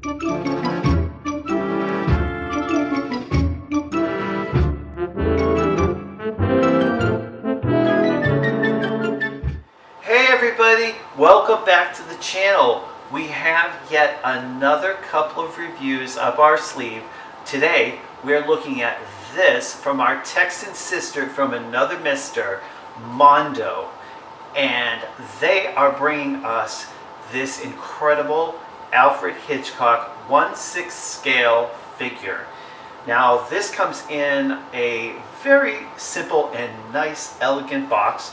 Hey everybody, welcome back to the channel. We have yet another couple of reviews up our sleeve. Today we're looking at this from our Texan sister from another mister, Mondo. And they are bringing us this incredible Alfred Hitchcock 1/6 scale figure. Now this comes in a very simple and nice, elegant box.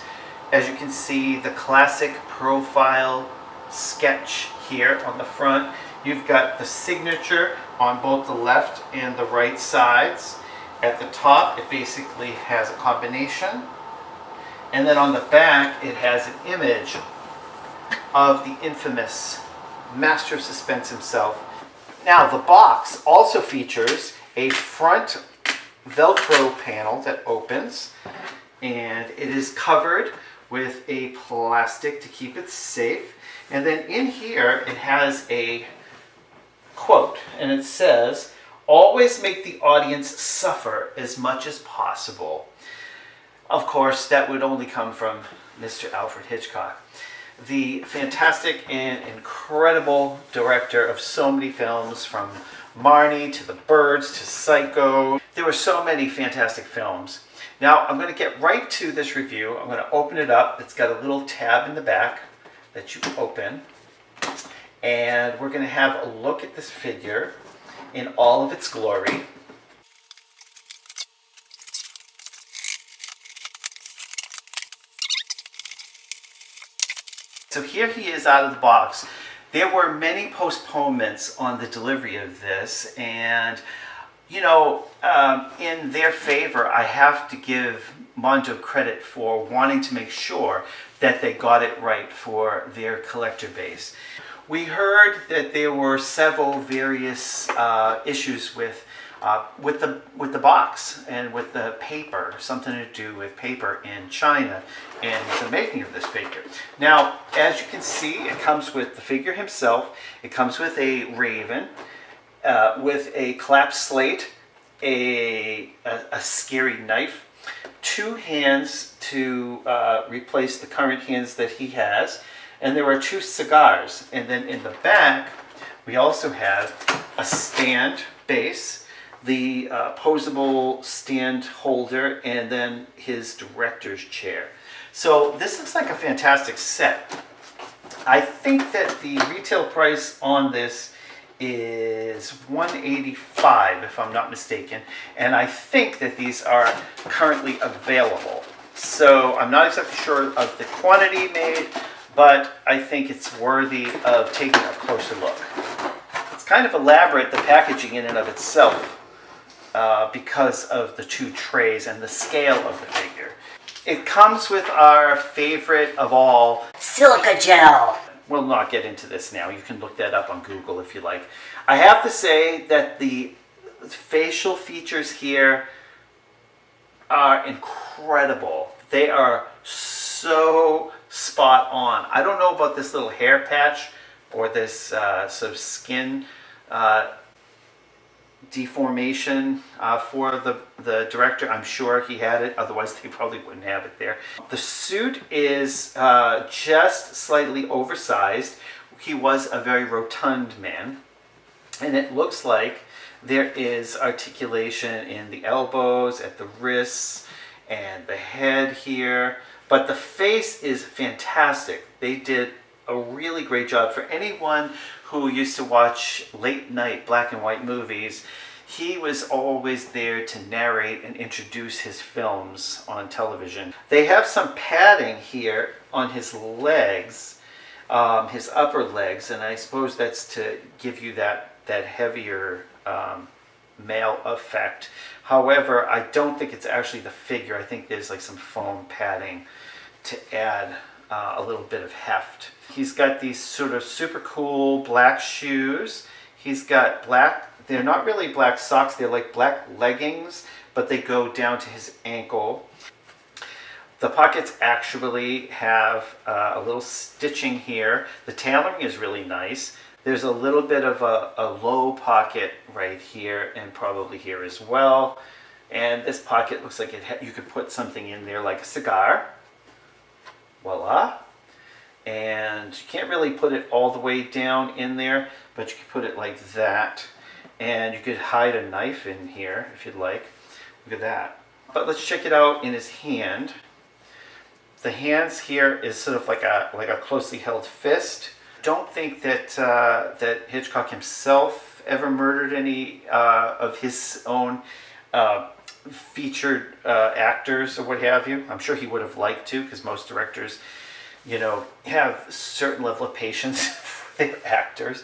As you can see, the classic profile sketch here on the front. You've got the signature on both the left and the right sides. At the top, it basically has a combination. And then on the back, it has an image of the infamous master of suspense himself. Now, the box also features a front Velcro panel that opens, and it is covered with a plastic to keep it safe. And then in here it has a quote, and it says, "Always make the audience suffer as much as possible." Of course, that would only come from Mr. Alfred Hitchcock, the fantastic and incredible director of so many films, from Marnie to The Birds to Psycho. There were so many fantastic films. Now, I'm going to get right to this review. I'm going to open it up. It's got a little tab in the back that you open. And we're going to have a look at this figure in all of its glory. So here he is out of the box. There were many postponements on the delivery of this, and you know, in their favor, I have to give Mondo credit for wanting to make sure that they got it right for their collector base. We heard that there were several various issues with the box and with the paper, something to do with paper in China and the making of this figure. Now, as you can see, it comes with the figure himself. It comes with a raven, with a clap slate, a scary knife, two hands to replace the current hands that he has, and there are two cigars. And then in the back, we also have a stand base, the posable stand holder, and then his director's chair. So this looks like a fantastic set. I think that the retail price on this is $185, if I'm not mistaken, and I think that these are currently available. So I'm not exactly sure of the quantity made, but I think it's worthy of taking a closer look. It's kind of elaborate, the packaging in and of itself, because of the two trays and the scale of the figure. It comes with our favorite of all, silica gel. We'll not get into this now. You can look that up on Google if you like. I have to say that the facial features here are incredible. They are so spot on. I don't know about this little hair patch or this sort of skin deformation for the director. I'm sure he had it, otherwise they probably wouldn't have it there. The suit is just slightly oversized. He was a very rotund man, and it looks like there is articulation in the elbows, at the wrists, and the head here, but the face is fantastic. They did a really great job. For anyone who used to watch late night black and white movies, he was always there to narrate and introduce his films on television. They have some padding here on his legs, his upper legs, and I suppose that's to give you that heavier male effect. However, I don't think it's actually the figure. I think there's like some foam padding to add a little bit of heft. He's got these sort of super cool black shoes. He's got black, they're not really black socks, they're like black leggings, but they go down to his ankle. The pockets actually have a little stitching here. The tailoring is really nice. There's a little bit of a low pocket right here and probably here as well. And this pocket looks like you could put something in there like a cigar. Voila. And you can't really put it all the way down in there, but you can put it like that. And you could hide a knife in here if you'd like. Look at that. But let's check it out in his hand. The hands here is sort of like a closely held fist. Don't think that that Hitchcock himself ever murdered any of his own featured actors or what have you. I'm sure he would have liked to, because most directors, you know, have a certain level of patience for their actors.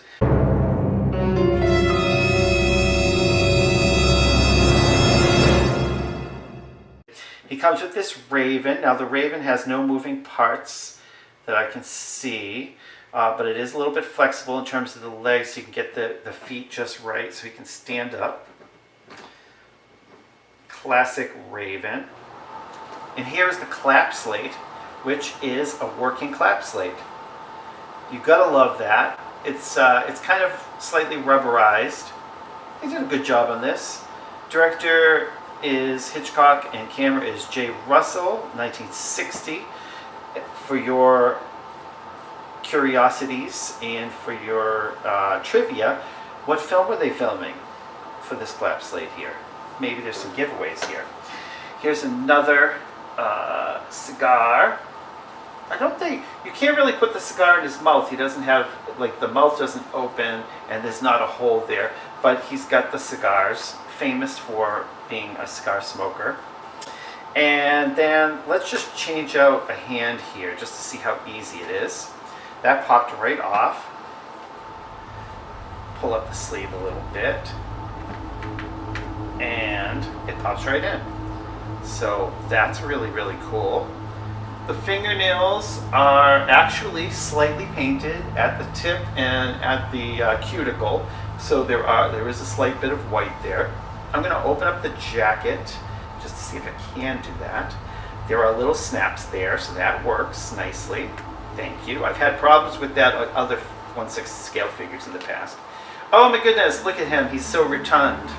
He comes with this raven. Now the raven has no moving parts that I can see. But it is a little bit flexible in terms of the legs, so you can get the feet just right so he can stand up. Classic raven. And here's the clap slate, which is a working clap slate. You gotta love that. It's kind of slightly rubberized. He did a good job on this. Director is Hitchcock and camera is J. Russell, 1960. For your curiosities and for your trivia, what film were they filming for this clap slate here? Maybe there's some giveaways here. Here's another cigar. I don't think, you can't really put the cigar in his mouth. He doesn't have, like, the mouth doesn't open and there's not a hole there, but he's got the cigars, famous for being a cigar smoker. And then let's just change out a hand here just to see how easy it is. That popped right off. Pull up the sleeve a little bit. And it pops right in. So that's really, really cool. The fingernails are actually slightly painted at the tip and at the cuticle. So there is a slight bit of white there. I'm going to open up the jacket just to see if I can do that. There are little snaps there, so that works nicely. Thank you. I've had problems with that on other 1/6 scale figures in the past. Oh my goodness, look at him. He's so rotund.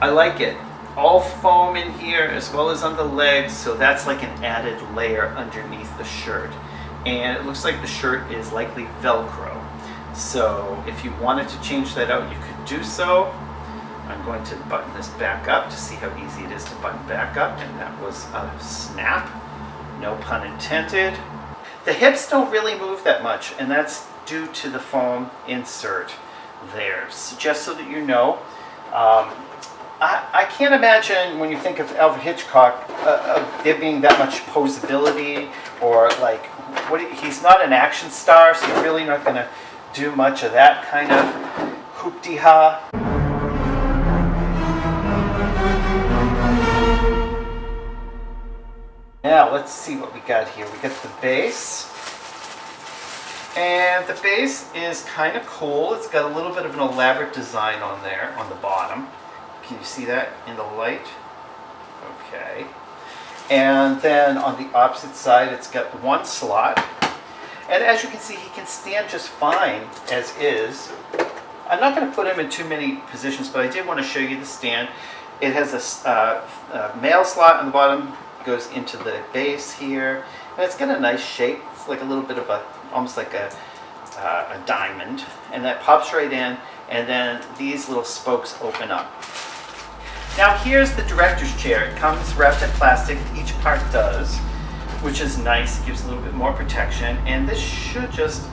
I like it. All foam in here as well as on the legs, so that's like an added layer underneath the shirt. And it looks like the shirt is likely Velcro. So if you wanted to change that out, you could do so. I'm going to button this back up to see how easy it is to button back up, and that was a snap. No pun intended. The hips don't really move that much, and that's due to the foam insert there. So just so that you know, I can't imagine when you think of Alfred Hitchcock of there being that much posability, or like, he's not an action star, so you're really not going to do much of that kind of hoop-de-ha. Now let's see what we got here. We got the base, and the base is kind of cool. It's got a little bit of an elaborate design on there on the bottom. Can you see that in the light? Okay. And then on the opposite side, it's got one slot. And as you can see, he can stand just fine as is. I'm not going to put him in too many positions, but I did want to show you the stand. It has a male slot on the bottom, goes into the base here, and it's got a nice shape. It's like a little bit of almost like a diamond, and that pops right in, and then these little spokes open up. Now here's the director's chair. It comes wrapped in plastic, each part does, which is nice. It gives a little bit more protection, and this should just,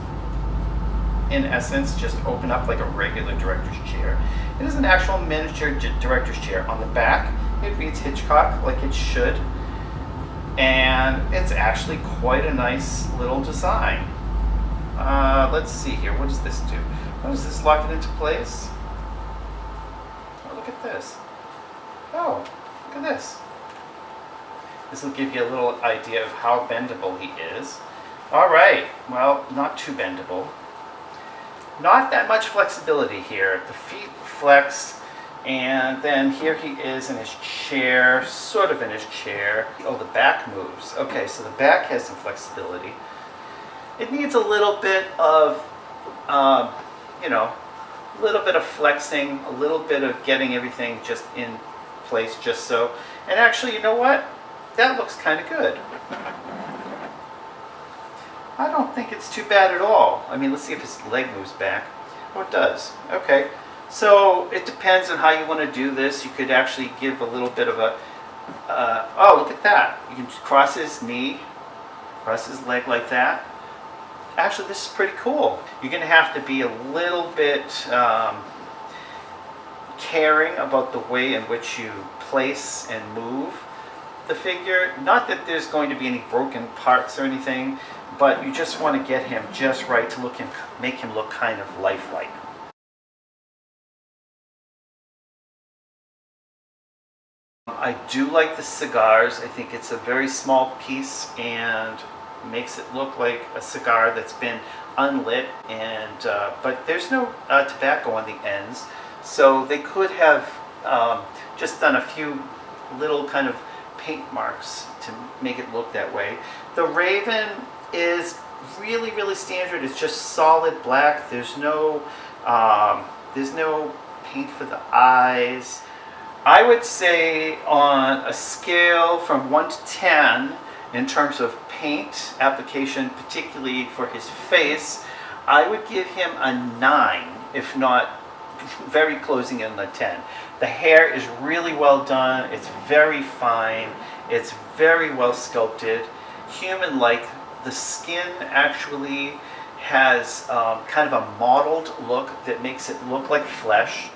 in essence, just open up like a regular director's chair. It is an actual miniature director's chair. On the back, it reads Hitchcock like it should, and it's actually quite a nice little design. Let's see here. What does this do? Oh, does this lock it into place? Oh, look at this. Oh, look at this. This will give you a little idea of how bendable he is. All right, well, not too bendable. Not that much flexibility here. The feet flex, and then here he is in his chair, sort of in his chair. Oh, the back moves. Okay, so the back has some flexibility. It needs a little bit of you know, a little bit of flexing, a little bit of getting everything just in place, just so. And actually, you know what? That looks kind of good. I don't think it's too bad at all. I mean, let's see if his leg moves back. Oh, it does. Okay. So it depends on how you want to do this. You could actually give a little bit of a, oh, look at that. You can just cross his knee, cross his leg like that. Actually, this is pretty cool. You're going to have to be a little bit caring about the way in which you place and move the figure. Not that there's going to be any broken parts or anything, but you just want to get him just right to make him look kind of lifelike. I do like the cigars. I think it's a very small piece and makes it look like a cigar that's been unlit, and but there's no tobacco on the ends, so they could have just done a few little kind of paint marks to make it look that way. The Raven is really, really standard. It's just solid black. There's no paint for the eyes. I would say on a scale from 1 to 10 in terms of paint application, particularly for his face, I would give him a 9, if not very closing in the 10. The hair is really well done. It's very fine. It's very well sculpted. Human-like. The skin actually has kind of a mottled look that makes it look like flesh.